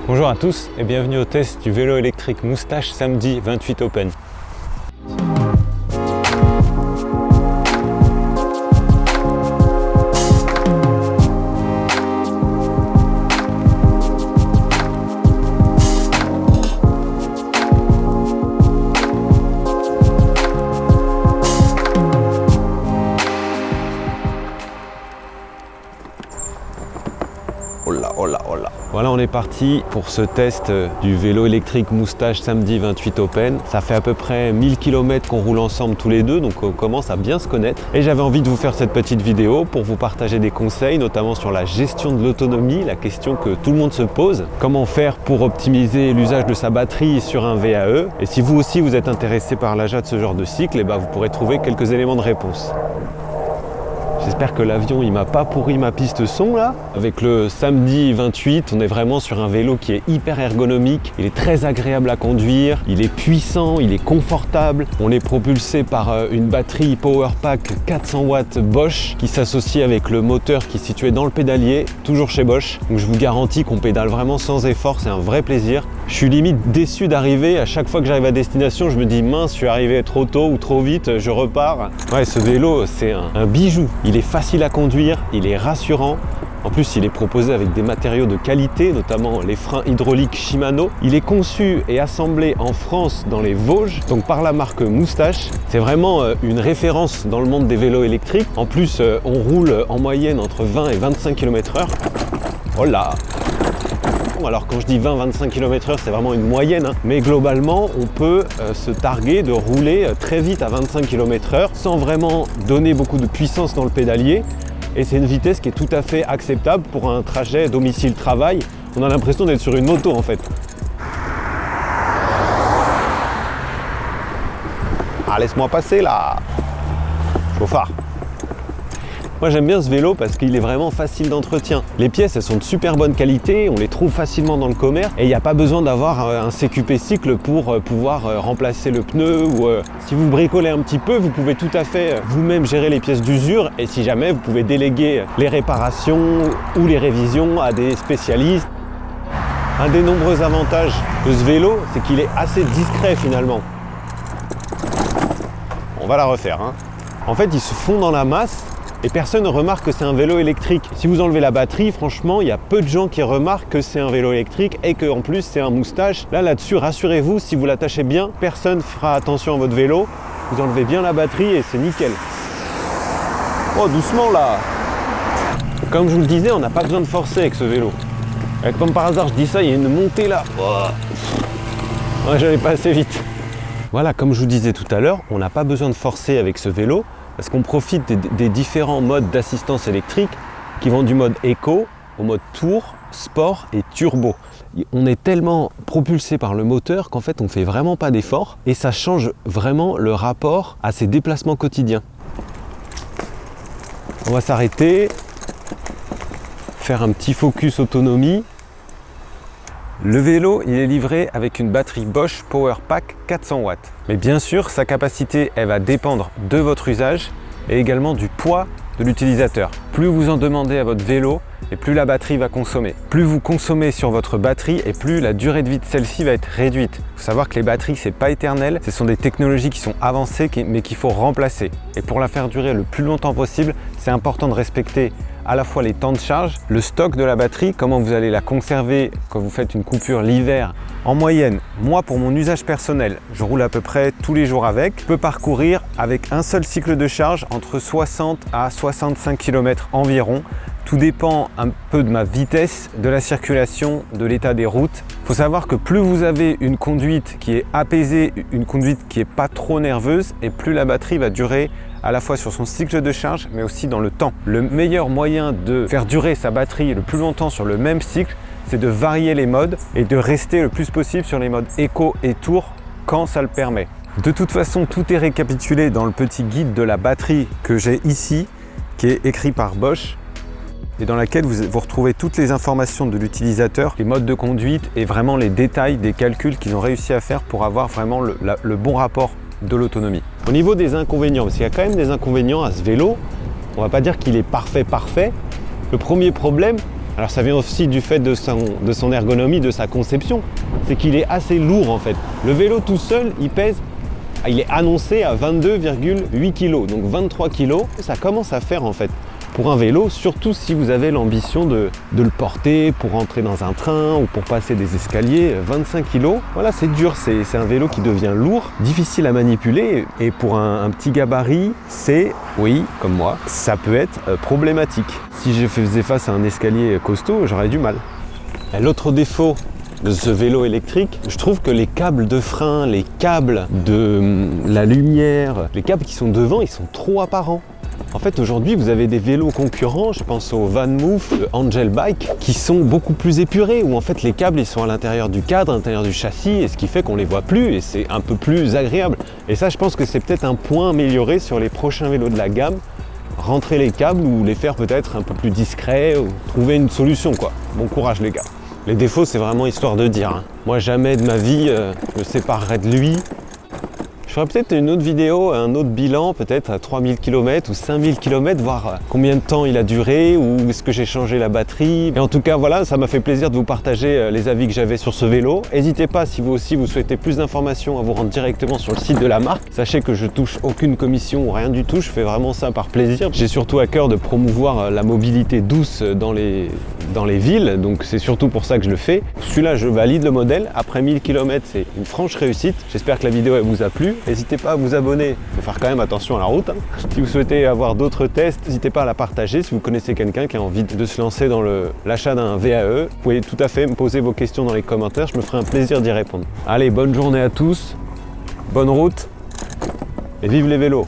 Bonjour à tous et bienvenue au test du vélo électrique Moustache samedi 28 Open. Voilà, on est parti pour ce test du vélo électrique Moustache samedi 28 Open. Ça fait à peu près 1000 km qu'on roule ensemble tous les deux, donc on commence à bien se connaître. Et j'avais envie de vous faire cette petite vidéo pour vous partager des conseils, notamment sur la gestion de l'autonomie, la question que tout le monde se pose. Comment faire pour optimiser l'usage de sa batterie sur un VAE. Et si vous aussi vous êtes intéressé par l'achat de ce genre de cycle, vous pourrez trouver quelques éléments de réponse. J'espère que l'avion il m'a pas pourri ma piste son là. Avec le samedi 28, on est vraiment sur un vélo qui est hyper ergonomique. Il est très agréable à conduire, il est puissant, il est confortable. On est propulsé par une batterie Powerpack 400 watts Bosch qui s'associe avec le moteur qui est situé dans le pédalier, toujours chez Bosch. Donc je vous garantis qu'on pédale vraiment sans effort, c'est un vrai plaisir. Je suis limite déçu d'arriver. À chaque fois que j'arrive à destination, je me dis mince, je suis arrivé trop tôt ou trop vite, je repars. Ouais, ce vélo, c'est un bijou. Il est facile à conduire, il est rassurant. En plus, il est proposé avec des matériaux de qualité, notamment les freins hydrauliques Shimano. Il est conçu et assemblé en France dans les Vosges, donc par la marque Moustache. C'est vraiment une référence dans le monde des vélos électriques. En plus, on roule en moyenne entre 20 et 25 km/h. Oh là! Alors quand je dis 20-25 km/h, c'est vraiment une moyenne, mais globalement, on peut se targuer de rouler très vite à 25 km/h sans vraiment donner beaucoup de puissance dans le pédalier. Et c'est une vitesse qui est tout à fait acceptable pour un trajet domicile-travail. On a l'impression d'être sur une moto en fait. Ah, laisse-moi passer là! Chauffard! Moi j'aime bien ce vélo parce qu'il est vraiment facile d'entretien. Les pièces elles sont de super bonne qualité, on les trouve facilement dans le commerce et il n'y a pas besoin d'avoir un CQP cycle pour pouvoir remplacer le pneu ou si vous bricolez un petit peu, vous pouvez tout à fait vous-même gérer les pièces d'usure et si jamais vous pouvez déléguer les réparations ou les révisions à des spécialistes. Un des nombreux avantages de ce vélo, c'est qu'il est assez discret finalement. On va la refaire. En fait, il se fond dans la masse. Et personne ne remarque que c'est un vélo électrique. Si vous enlevez la batterie, franchement, il y a peu de gens qui remarquent que c'est un vélo électrique et qu'en plus c'est un Moustache. Là-dessus, rassurez-vous, si vous l'attachez bien, personne ne fera attention à votre vélo. Vous enlevez bien la batterie et c'est nickel. Oh, doucement là! Comme je vous le disais, on n'a pas besoin de forcer avec ce vélo. Comme par hasard, je dis ça, il y a une montée là. Oh. Ouais, j'allais pas assez vite. Voilà, comme je vous disais tout à l'heure, on n'a pas besoin de forcer avec ce vélo. Parce qu'on profite des différents modes d'assistance électrique qui vont du mode éco au mode tour, sport et turbo. On est tellement propulsé par le moteur qu'en fait on ne fait vraiment pas d'effort et ça change vraiment le rapport à ses déplacements quotidiens. On va s'arrêter, faire un petit focus autonomie. Le vélo, il est livré avec une batterie Bosch Powerpack 400 watts. Mais bien sûr, sa capacité, elle va dépendre de votre usage et également du poids de l'utilisateur. Plus vous en demandez à votre vélo et plus la batterie va consommer. Plus vous consommez sur votre batterie et plus la durée de vie de celle-ci va être réduite. Il faut savoir que les batteries, c'est pas éternel. Ce sont des technologies qui sont avancées mais qu'il faut remplacer. Et pour la faire durer le plus longtemps possible, c'est important de respecter à la fois les temps de charge, le stock de la batterie, comment vous allez la conserver quand vous faites une coupure l'hiver. En moyenne, moi pour mon usage personnel, je roule à peu près tous les jours avec. Je peux parcourir avec un seul cycle de charge entre 60 à 65 km environ. Tout dépend un peu de ma vitesse, de la circulation, de l'état des routes. Il faut savoir que plus vous avez une conduite qui est apaisée, une conduite qui n'est pas trop nerveuse, et plus la batterie va durer à la fois sur son cycle de charge, mais aussi dans le temps. Le meilleur moyen de faire durer sa batterie le plus longtemps sur le même cycle, c'est de varier les modes et de rester le plus possible sur les modes éco et tour quand ça le permet. De toute façon, tout est récapitulé dans le petit guide de la batterie que j'ai ici, qui est écrit par Bosch, et dans laquelle vous retrouvez toutes les informations de l'utilisateur, les modes de conduite et vraiment les détails des calculs qu'ils ont réussi à faire pour avoir vraiment le bon rapport de l'autonomie. Au niveau des inconvénients, parce qu'il y a quand même des inconvénients à ce vélo, on va pas dire qu'il est parfait. Le premier problème, Alors ça vient aussi du fait de son ergonomie, de sa conception. C'est qu'il est assez lourd en fait. Le vélo tout seul, il est annoncé à 22,8 kg, donc 23 kg. Ça commence à faire en fait pour un vélo, surtout si vous avez l'ambition de le porter pour rentrer dans un train ou pour passer des escaliers. 25 kg, voilà, c'est dur, c'est un vélo qui devient lourd, difficile à manipuler, et pour un petit gabarit, oui, comme moi, ça peut être problématique. Si je faisais face à un escalier costaud, j'aurais du mal. L'autre défaut de ce vélo électrique, je trouve que les câbles de frein, les câbles de la lumière, les câbles qui sont devant, ils sont trop apparents. En fait, aujourd'hui, vous avez des vélos concurrents, je pense au VanMoof, Angel Bike, qui sont beaucoup plus épurés, où en fait les câbles ils sont à l'intérieur du cadre, à l'intérieur du châssis, et ce qui fait qu'on les voit plus, et c'est un peu plus agréable. Et ça, je pense que c'est peut-être un point amélioré sur les prochains vélos de la gamme, rentrer les câbles ou les faire peut-être un peu plus discrets, ou trouver une solution quoi. Bon courage les gars. Les défauts, c'est vraiment histoire de dire, hein. Moi, jamais de ma vie, je me séparerai de lui. Je ferai peut-être une autre vidéo, un autre bilan, peut-être à 3000 km ou 5000 km, voir combien de temps il a duré, ou est-ce que j'ai changé la batterie. Et en tout cas, voilà, ça m'a fait plaisir de vous partager les avis que j'avais sur ce vélo. N'hésitez pas, si vous aussi vous souhaitez plus d'informations, à vous rendre directement sur le site de la marque. Sachez que je touche aucune commission ou rien du tout, je fais vraiment ça par plaisir. J'ai surtout à cœur de promouvoir la mobilité douce dans les villes, donc c'est surtout pour ça que je le fais. Celui-là, je valide le modèle. Après 1000 km, c'est une franche réussite. J'espère que la vidéo elle vous a plu. N'hésitez pas à vous abonner, il faut faire quand même attention à la route, hein. Si vous souhaitez avoir d'autres tests, n'hésitez pas à la partager. Si vous connaissez quelqu'un qui a envie de se lancer dans l'achat d'un VAE, vous pouvez tout à fait me poser vos questions dans les commentaires, je me ferai un plaisir d'y répondre. Allez, bonne journée à tous, bonne route et vive les vélos!